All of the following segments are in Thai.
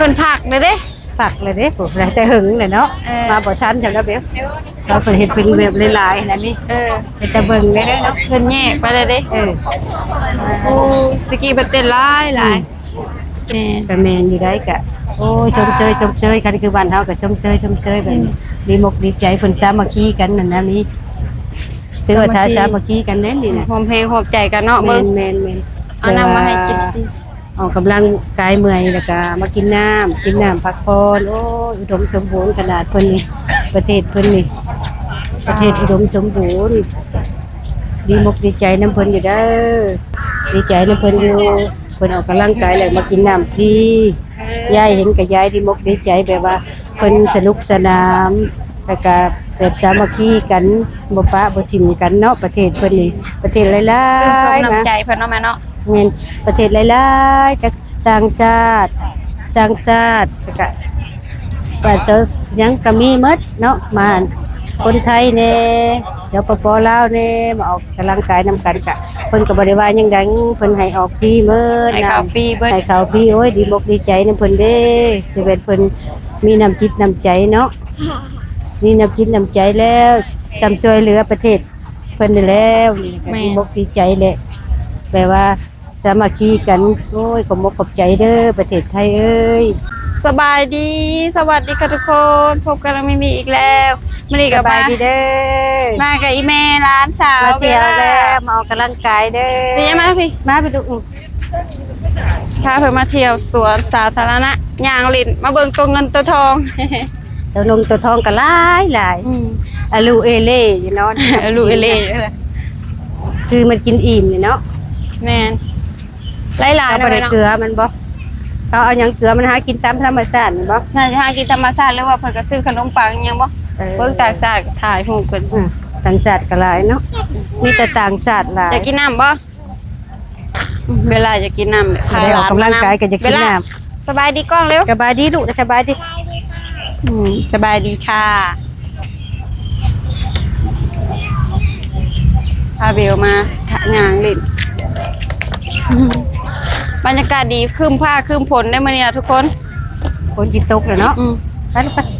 พิ่นผักเลยเด้ผักเลยเด้ผมแต่หึงเลยเนาะมาบ่ทันจำได้เบลเราเพิ่นเฮ็ดเป็นแบบหลายๆนั่นนี่จะเบิ่งได้เนาะเพิ่นแยกไปเลยเด้โอ้ตะกี้เพิ่นเต้นหลายแม่ก็แม่นอยู่ได้ก็โอ้ชมเชยกันคือบ้านเฮาก็ชมเชยแบบดีมกดีใจเพิ่นสามัคคีกันนั่นนะมีถือว่าถ้าสามัคคีกันแน่นี่น่ะหอมเพลงหอมใจกันเนาะเบิ่งแม่นเอาน้ำมาให้กินสิออกกำลังกายเมื่อยแล้วก็มากินน้ำพักผ่อนโอ้อุดมสมบูรณ์ขนาดเพิ่นนี่ประเทศเพิ่นนี่ประเทศอุดมสมบูรณ์ดีมกดีใจน้ำเพิ่นอยู่เด้อดีใจน้ำเพิ่นอยู่เพิ่นออกกำลังกายแล้วมากินน้ำที่ยายเห็นกับยายดีมกดีใจแบบว่าเพิ่นสนุกสนานแล้วก็แบบสามัคคีกันบ่ปะบ่ทิ่มกันเนาะประเทศเพิ่นนี่ประเทศหลายๆซึ่งชมน้ำใจเพิ่นเนาะแม่เนาะแม่นประเทศหลายๆจากต่างชาติแล้วก็ประเทศยังก็มีหมดเนาะมาคนไทยแน่สปป.ลาวแน่มาออกกำลังกายนำกันกะเพิ่นก็บ่ได้ว่าหยังดังเพิ่นให้ออกฟรีหมดให้ข่าวฟรีเบิดให้ข่าวฟรีโอ้ยดีมกดีใจนำเพิ่นเด้สิเป็นเพิ่นมีน้ำจิตน้ำใจเนาะมีน้ำจิตน้ำใจแล้วจำช่วยเหลือประเทศเพิ่นได้แล้วนี่ก็ดีมกดีใจแหละแปลว่าสามัคคีกันโอ้ยขอบมกขอบใจเด้อประเทศไทยเอ้ยสบายดีสวัสดีค่ะทุกคนพบกันแล้วไม่มีอีกแล้วมื้อนี้ก็สบายดีเด้อมากับอีแม่ร้านสาวมาเที่ยวแล้วมาออกกำลังกายเด้อพี่มาพี่มาไปดูพาเพิ่นมาเที่ยวสวนสาธารณะย่างลิ้นมาเบิ่งตัวเงินตัวทองตัวลงตัวทองก็หลายอะลูเอเล่อยู่เนาะลูเอเล่คือมันกินอิ่มนี่เนาะแม่นหลายๆบ่ได้เกลือมันบ่เขาเอาหยังเกลือมันหากินตามธรรมชาติบ่น่าจะหากินธรรมชาติหรือว่าเพิ่นก็ซื้อขนมปังยังบ่เบิ่งต่างชาติถ่ายรูปเพิ่นต่างชาติก็หลายเนาะมีแต่ต่างชาติหลายจะกินน้ำบ่เวลาจะกินน้ำพาหลานกำลังกายก็จะกินน้ำสบายดีกล้องเร็วสบายดีลูกสบายดีสบายดีค่ะพาเบลมาทะยางลิ้นบรรยากาศดีคืมผ้าคืมฝนได้มาเนี่ยทุกคนจิตตกเลยเนาะ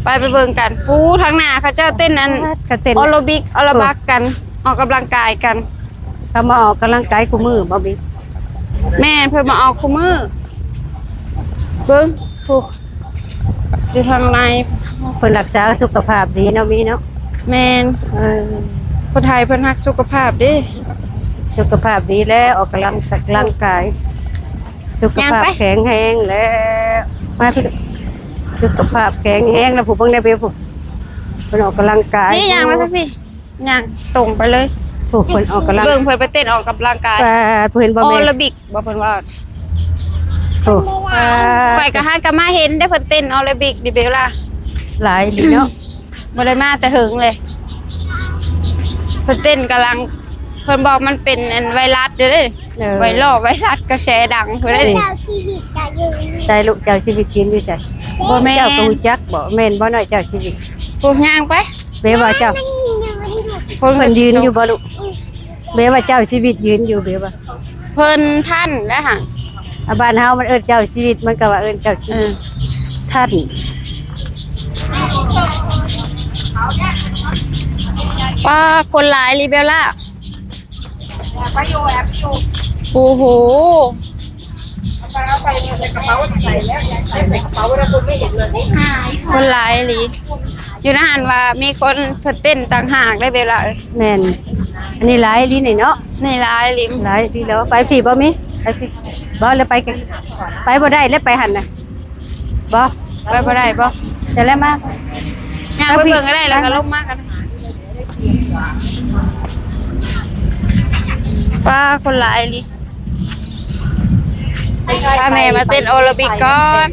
ไปเบิ่งกันปูทางหน้าเขาเจ้าเต้นอันออโรบิกออโรบักกันออกกำลังกายกันเขามาออกกำลังกายคู่มือบ่บิ๊กแม่เพิ่นมาออกคู่มือเบิ่งถูกอยู่ทางในเพิ่นรักษาสุขภาพดีเนาะมีเนาะแม่นคนไทยเพิ่นรักสุขภาพดิสุขภาพดีแล้วออกกำลังกายสุขภาพแข็งแรงแล้วมาพี่สุขภาพแข็งแรงแล้วผู้เบิ่งได้เปผู้เพิ่นออกกำลังกายนี่ย่างมาซะพี่ย่างตรงไปเลยผู้เพิ่นออกกำลังเบิ่งเพิ่นไปเต้นออกกำลังกายเพิ่นบ่แม่นออโรบิกบ่เพิ่นว่าโอ้ไปก็หาก็มาเห็นได้เพิ่นเต้นออโรบิกดิเบลล่ะหลายดิเนาะบ่ได้มาแต่หึงเลยเพิ่นเต้นกำลังเพิ่นบอกมันเป็นไวรัสเด้อไวรัสกระแสดังเพิ่นได้เจ้าชีวิตก็อยู่ใช่ลูกเจ้าชีวิตกินอยู่ใช่บ่แม่นเจ้าก็รู้จักบ่แม่นบ่น้อยเจ้าชีวิตปูย่างไปเบว่าเจ้าเพิ่นยืนอยู่บ่ลูกเบว่าเจ้าชีวิตยืนอยู่เบว่าเพิ่นท่านนะฮะบ้านเฮามันเอิ้นเจ้าชีวิตมันก็ว่าเอิ้นเจ้าชีวิตท่านป้าคนหลายลิเบลล่าโอ้โหคนหลายลิอยู่นะหันว่ามีคนเพิ่นเต้นต่างหากได้เวลาแม่นอันนี้หลายลินี่เนาะนี่หลายลิหลายลิแล้วไปพี่บ่มีไปพี่บ่แล้วไปกันไปบ่ได้แล้วไปหั่นน่ะบ่ไปบ่ได้บ่จะแล้วมาย่างไปเบิ่งก็ได้แล้วก็ลงมากันป้าคนหลายลิพาแม่มาเต้นโอโรบิกก่อน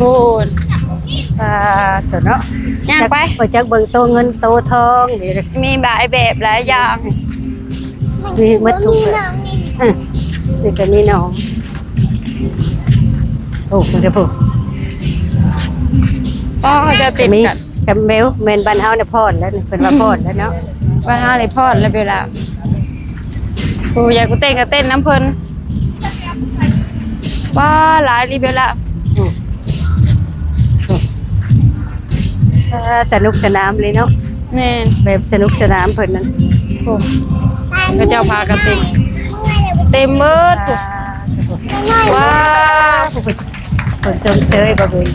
บูนตัวเนาะย่างไปจักเบิ่งโตเงินโตทองมีหลายแบบหลายอย่างมีมัดทุกแบบนี่ก็มีน้องโอ้คุณเดี๋ยวพูดก็เขาจะติดกันกับเมลเมนบ้านเฮาเนี่ยพอดแล้วเพิ่นว่าพอดแล้วเนาะ ว่าหาเลยพอดแล้วเวลากูอยากกูเต้นก็เต้นน้ำเพิ่นว่าหลายรีเบลละ สนุกสนานเลยเนาะ แม่น แบบสนุกสนานเพิ่นนั้น โอ้ก็เจ้าพากันเต็มเบิดว้าว เพิ่นชมเชยบ่เบิ่ง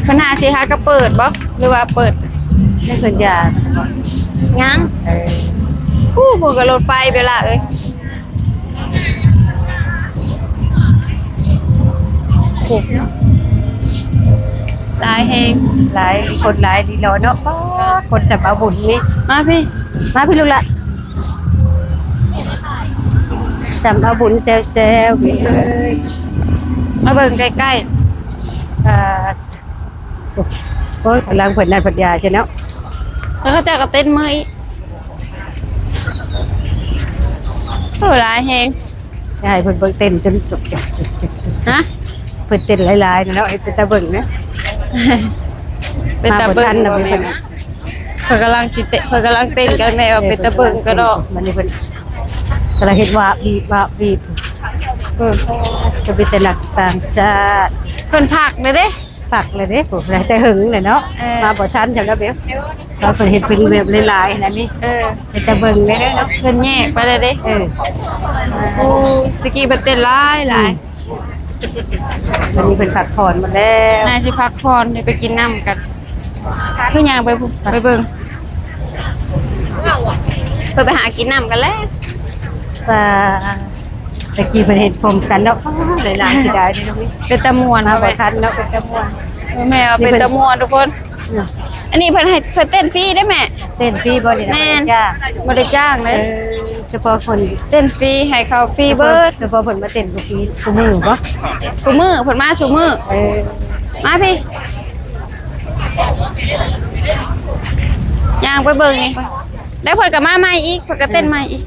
ขนาดสิฮะก็เปิดบ่หรือว่าเปิด ให้เพิ่นยา ยัง เออ ผู้มือกับรถไฟเวลาเอ้ยโอ้หลายแฮง หลายคนหลายดีรอเนาะป๊าดคนจะมาบุญนี่ มาพี่ มาพี่ลูกละจำเอาบุญเซลพี่เอ้ย มาเบิ่งใกล้ อ่าโอ้ยกำลังเพิ่นได้ปัญญาใช่เนาะ ๆแล้วเขาเจะก็เต้นมืออีกหลายแฮง ยายเพิ่นเบิ่งเต้นจนจบ ฮะ เพิ่นเต้นหลายๆเนาะไอ้เป็นตาเบิ่งนะ เป็นตาเบิ่ง นะ บ่ เพิ่ แม่ น เพิ่นกำลังสิเตะเพิ่นกำลังเต้นกันแม่ว่าเป็นตาเบิ่งก็ดอก มันนี่เพิ่นกำลังเฮ็ดว่าบีบ เออ จะเป็นแต่หลักต่างชาติ เพิ่นพักเลยเด้ ปักเลยเด้โหแต่หึงเลยเนาะ เออ มาบ่ทันจังแล้วเบลเราเพิ่นเฮ็ดเป็นแบบหลายๆนั่นนี่ เออ เป็นตาเบิ่งเลยเนาะ เพิ่นแยกไปเลยเด้ เออ โอ้ตะกี้เพิ่นเต้นหลาย วันนี้เพิ่นพักผ่อนหมดแล้ว นายสิพักผ่อนเดี๋ยวไปกินน้ำกันเพิ่นย่างไปพุ่นไปเบิ่งเพิ่นไปหากินน้ำกันแล้ว ว่าตะกี้เพิ่นเฮ็ดผมกันเนาะหลายๆสิได้เนาะ เป็นตะมวน มา เอา บ่ ไป ทันเนาะเป็นตาม่วน แม่เอาเป็นตะมวนทุกคน อันนี้เพิ่นให้เพิ่นเต้นฟรีได้แม่ เต้นฟรีบ่นี่นะ แม่น จ้า บ่ได้จ้างเล เอย อเฉพาะคน เต้นฟรีให้เขาฟรีเบิด เฉพาะเพิ่นมาเต้นกับฟรีซุมื้อบ่ ชูมือเพิ่นมาชูมือ เออ มาพี่ย่างไปเบิ่งนี่แล้วเพิ่นก็มาใหม่อีกเพิ่นก็เต้นใหม่อีก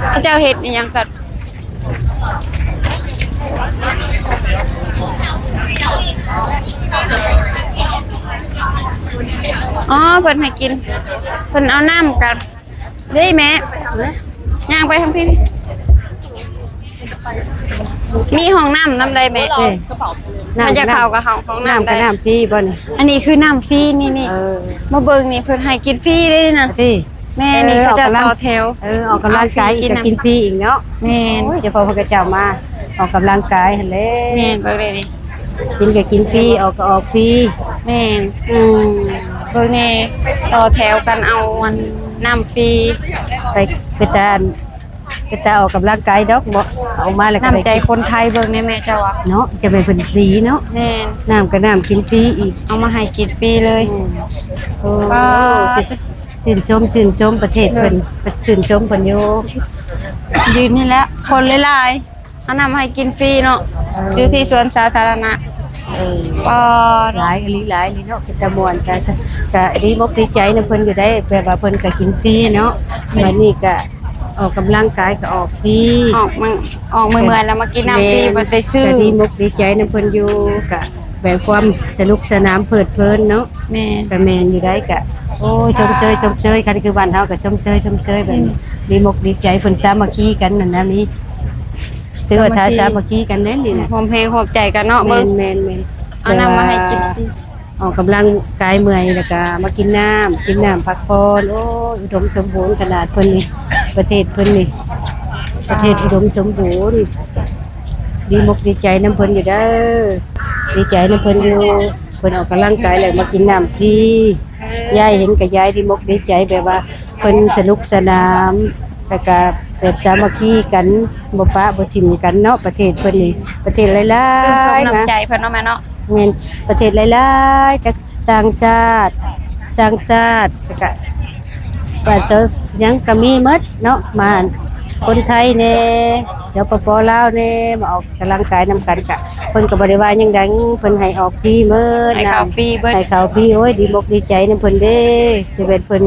เขาเจ้าเฮ็ดอีหยังกันอ๋อเพิ่นให้กินเพิ่นเอาน้ำกันเด้แม่ย่างไปทางพี่มีห้องน้ำน้ำใดแม่ เอ้ย มันจะเข้ากับห้องน้ำ น้ำ ได้ กับน้ำฟรีบ่นี่ อันนี้คือน้ำฟรีนี่ เออ มาเบิ่งนี่เพิ่นให้กินฟรีเลยนะ ที่ แม่นี่เขาจะต่อแถว ออกกำลังกายอีกก็กินฟรีอีกเนาะ แม่น โอ้ยเฉพาะพระเจ้ามาออกกำลังกายหั่นแหละ แม่นเบิ่งเลยดิ กินก็กินฟรีออกก็ออกฟรี แม่นเบิ่งนี่ต่อแถวกันเอาวันน้ำฟรี ไปตาออกกำลังกายดอกบ่เอามาแล้วก็ได้ น้ำใจคนไทยเบิ่งในแม่เจ้าอ่ะ เนาะจะเป็นเพิ่นดีเนาะ แม่น น้ำก็น้ำกินฟรีอีก เอามาให้กินฟรีเลย โอ้ ว้าว ชื่นชมประเทศเพิ่นชื่นชมเพิ่นอยู่ ยืนนี่แหละคนหลายๆเอาน้ำให้กินฟรีเนาะอยู่ที่สวนสาธารณะ เออ ปอ หลายเนาะเป็นตะมวนก็ดีมกดีใจนะเพิ่นอยู่ได้แบบว่าเพิ่นก็กินฟรีเนาะบัดนี้ก็ออกกำลังกายก็ออกฟรี ออกเมื่อยๆแล้วมากินน้ำฟรีบ่ได้ซื้อ ก็ดีมกดีใจนะเพิ่นอยู่ก็แบบความสนุกสนานเพลิดเพลินเนาะ แม่น ก็แม่นอยู่ได้ก็โอ้ยชมเชยกันคือบ้านเฮาก็ชมเชยแบบนี้ดีมกดีใจเพิ่นสามัคคีกันนั่นนะนี่ถือว่าถ้าสามัคคีกันแน่นี่น่ะ หอมเพลงหอมใจกันเนาะ แม่ เบิ่ง นแม่น เอาน้ำมาให้กินฟรี ออกกำลังกายเมื่อยแล้วก็มากินน้ำพักผ่อนโอ้ยอุดมสมบูรณ์ขนาดเพิ่นนี่ประเทศเพิ่นนี่ประเทศอุดมสมบูรณ์ดีมกดีใจน้ำเพิ่นอยู่เด้อดีใจน้ำเพิ่นอยู่เพิ่นออกกำลังกายแล้วมากินน้ำที่ยายเห็นกับยายดีมกดีใจแบบว่าเพิ่นสนุกสนานแล้วก็แบบสามัคคีกันบ่ปะบ่ทิ่มกันเนาะประเทศเพิ่นนี่ประเทศหลายๆ ซึ่งสม นะ น้ำใจเพิ่นเนาะแม่เนาะ เงินประเทศหลายๆจากต่างชาติแล้วก็บ้านเซายังก็มีหมดเนาะมาคนไทยแน่สปปลาวแน่มาออกกำลังกายนำกันกะเพิ่นก็บ่ได้ว่าหยังดังเพิ่นให้ออกฟรีหมด ให้ข้าวฟรีเบิด ให้ข้าวฟรีโอ้ยดีมกดีใจนำเพิ่นเด้สิเป็นเพิ่น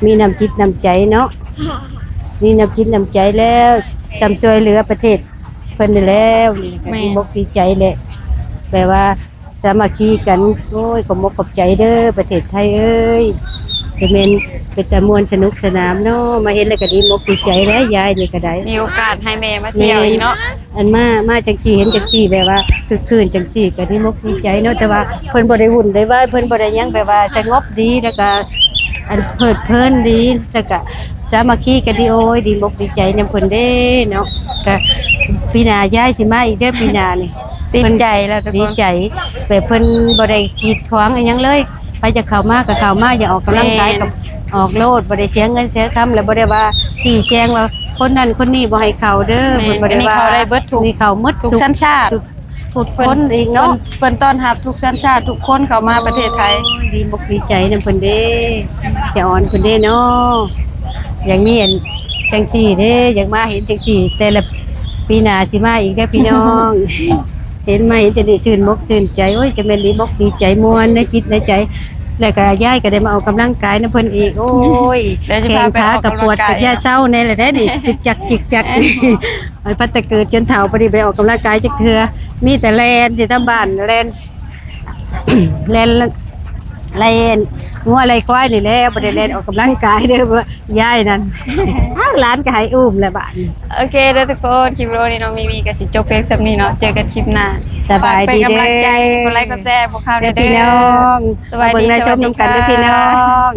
มีน้ำจิตน้ำใจเนาะมีน้ำจิตน้ำใจแล้วจำช่วยเหลือประเทศเพิ่นได้แล้วนี่ก็ดีมกดีใจแหละแปลว่า สามัคคีกันโอ้ยขอบมกขอบใจเด้อประเทศไทยเอ้ยจะเป็นแต่มวลสนุกสนานเนาะมาเห็นแล้วก็ดีมกดีใจแล้วยายนี่ก็ได้ มีโอกาสให้แม่มาเที่ยวอีกเนาะ อันมาจังซี่เห็นจังซี่แบบว่าคือคืนจังซี่ก็ดีมกดีใจเนาะแต่ว่าเพิ่นบ่ได้วุ่นได้ว่าเพิ่นบ่ได้หยังแบบว่าสงบดีแล้วก็อันเพลิดเพลินดีแล้วก็สามัคคีกันดีโอ้ยดีมกดีใจนำเพิ่นเด้เนาะก็ปีหน้ายายสิมาอีกเด้อปีหน้านี่ ดีใจแล้วทุก ดี คน ใจแบบเพิ่นบ่ได้กีดขวางอิหยังเลยไปจะเข้ามาก็เข้ามาอย่าออกกำลังกายกับออกโลดบ่ได้เสียเงินเสียคำแล้วบ่ได้ว่าชี้แจงว่าคนนั้นคนนี้บ่ให้เข้าเด้อเพิ่นบ่ได้ว่า เขาได้เบิดทุก นี่เข้าหมด ทุกชั้นชาติ ทุกคนอีกเนาะ เพิ่นต้อนรับทุกชั้นชาติทุกคนเข้ามาประเทศไทย ดีมกดีใจนำเพิ่นเด้จะอ่อนเพิ่นเด้เนาะอย่างนี้จังซี่เด้อยากมาเห็นจังซี่แต่ละปีหน้าสิมาอีกเด้อพี่น้อง เห็นไหมจะได้ชื่นมกชื่นใจโอ้ยจะเป็นดีมกดีใจมวนในจิตในใจ แล้วก็ยายก็ได้มาออกกำลังกายนะเพิ่นอีกโอ้ย เดี๋ยวจะ แข พาน ไป ขา ออก กับ กำลัง ปวด กาย กับยาเศร้าในแหละได้ดิจิกจักจิกจักไอ้พัตตะเกิดจนเฒ่าพอดีไปออกกำลังกายจักเทื่อมีแต่แลนที่ตามบ้านแลน แลนแลนงัวอะไรควายนี่แหละบ่ได้แลนออกกำลังกายเด้อว่ายายนั่น อ้าวหลานก็ให้อุ้มแหละบ้าน โอเคเด้อทุกคนคลิปวิดีโอนี้น้องมีก็สิจบเพียงสำนี้เนาะเจอกันคลิปหน้า สบายดี ฝกเป็นกำลังใจ เด้อ กดไลค์กดแชร์พวกเขาเด้อ พี่น้อง สวัสดี เบิ่งในชม สวัสดี น้ำกันเด้อ ค่ะ พี่น้อง